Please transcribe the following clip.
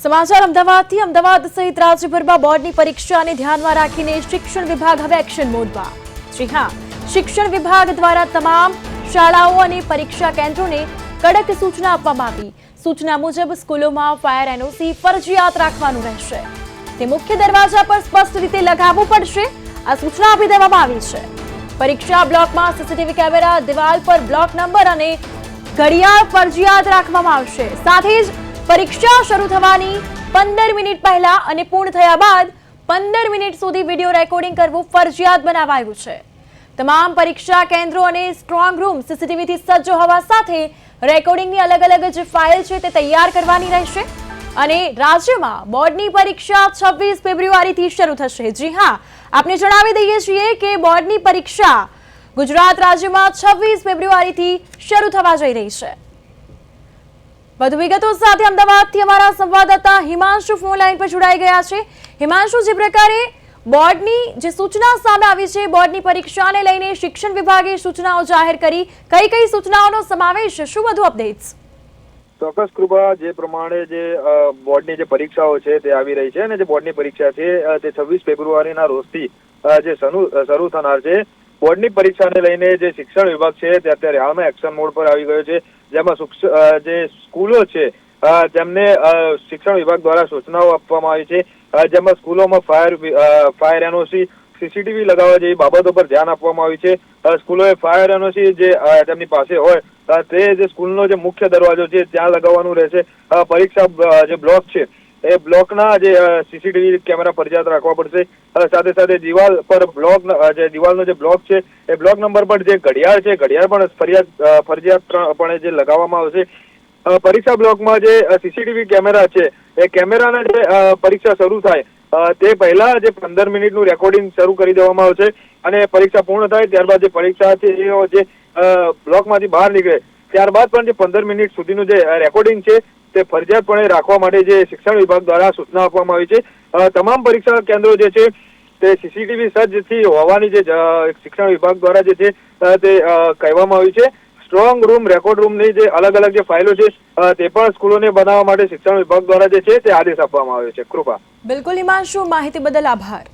સમાચાર અમદાવાદથી અમદાવાદ સહિત રાજ્યભરમાં બોર્ડની પરીક્ષાને ધ્યાનમાં રાખીને શિક્ષણ વિભાગ હવે એક્શન મોડમાં। જી હા, શિક્ષણ વિભાગ દ્વારા તમામ શાળાઓ અને પરીક્ષા કેન્દ્રોને કડક સૂચના આપવામાં આવી। સૂચના મુજબ સ્કૂલોમાં ફાયર એનઓસી ફરજિયાત રાખવાનું રહેશે। તે મુખ્ય દરવાજા પર સ્પષ્ટ રીતે લગાવવું પડશે। આ સૂચના આપી દેવામાં આવી છે। પરીક્ષા બ્લોકમાં સીસીટીવી કેમેરા, દિવાલ પર બ્લોક નંબર અને ઘડિયાળ ફરજિયાત રાખવામાં આવશે। સાથે જ પરીક્ષા શરૂ થવાની 15 મિનિટ પહેલા અને પૂર્ણ થયા બાદ 15 મિનિટ સુધી વિડિયો રેકોર્ડિંગ કરવું ફરજિયાત બનાવાયું છે। તમામ પરીક્ષા કેન્દ્રો અને સ્ટ્રોંગ રૂમ સીસીટીવીથી સજ્જ હોવા સાથે રેકોર્ડિંગની અલગ-અલગ જે ફાઇલ છે તે તૈયાર કરવાની રહેશે। અને રાજ્યમાં બોર્ડની પરીક્ષા 26 ફેબ્રુઆરીથી શરૂ થશે। જી હા, આપને જણાવી દઈએ છીએ કે બોર્ડની પરીક્ષા ગુજરાત રાજ્યમાં 26 ફેબ્રુઆરીથી શરૂ થવા જઈ રહી છે। વધુ વિગતો સાથે અમદાવાદથી અમારા સંવાદદાતા હિમાંશુ ફોન લાઈન પર જોડાઈ ગયા છે। હિમાંશુ, જે પ્રકારે બોર્ડની જે સૂચના સામે આવી છે, બોર્ડની પરીક્ષાને લઈને શિક્ષણ વિભાગે સૂચનાઓ જાહેર કરી, કઈ સૂચનાઓનો સમાવેશ છે, શું વધુ અપડેટ્સ? ચોક્કસ કૃપા, જે પ્રમાણે જે બોર્ડની જે પરીક્ષાઓ છે તે આવી રહી છે અને જે બોર્ડની પરીક્ષા છે તે 26 ફેબ્રુઆરીના રોજથી જે શરૂ થનાર છે। બોર્ડની પરીક્ષાને લઈને જે શિક્ષણ વિભાગ છે તે અત્યારે હાલમાં એક્શન મોડ પર આવી ગયો છે, જેમાં જે સ્કૂલો છે તેમને શિક્ષણ વિભાગ દ્વારા સૂચનાઓ આપવામાં આવી છે, જેમાં સ્કૂલોમાં ફાયર એનઓસી, સીસીટીવી લગાવવા જેવી બાબતો પર ધ્યાન આપવામાં આવી છે। સ્કૂલોએ ફાયર એનઓસી જે તેમની પાસે હોય તે જે સ્કૂલનો જે મુખ્ય દરવાજો છે ત્યાં લગાવવાનું રહેશે। પરીક્ષા જે બ્લોક છે એ બ્લોકના જે સીસીટીવી કેમેરા ફરજિયાત રાખવા પડશે। સાથે સાથે દિવાલ પર દિવાલનો જે બ્લોક છે એ બ્લોક નંબર પર જે ઘડિયાળ છે, ઘડિયાળ પણ ફરજિયાતપણે જે લગાવવામાં આવશે। પરીક્ષા બ્લોકમાં જે સીસીટીવી કેમેરા છે એ કેમેરાના જે પરીક્ષા શરૂ થાય તે પહેલા જે 15 મિનિટનું રેકોર્ડિંગ શરૂ કરી દેવામાં આવશે અને પરીક્ષા પૂર્ણ થાય ત્યારબાદ જે પરીક્ષા છે એ જે બ્લોકમાંથી બહાર નીકળે ત્યારબાદ પણ જે 15 મિનિટ સુધીનું જે રેકોર્ડિંગ છે તે ફરજિયાતપણે રાખવા માટે જે શિક્ષણ વિભાગ દ્વારા સૂચના આપવામાં આવી છે। તમામ પરીક્ષા કેન્દ્રો જે છે તે સીસીટીવી સજ્જથી હોવાની જે શિક્ષણ વિભાગ દ્વારા જે છે તે કહેવામાં આવ્યું છે। સ્ટ્રોંગ રૂમ, રેકોર્ડ રૂમની જે અલગ જે ફાઇલો છે તે પણ સ્કૂલોને બનાવવા માટે શિક્ષણ વિભાગ દ્વારા જે છે તે આદેશ આપવામાં આવ્યો છે। કૃપા। બિલકુલ હિમાંશુ, માહિતી બદલ આભાર।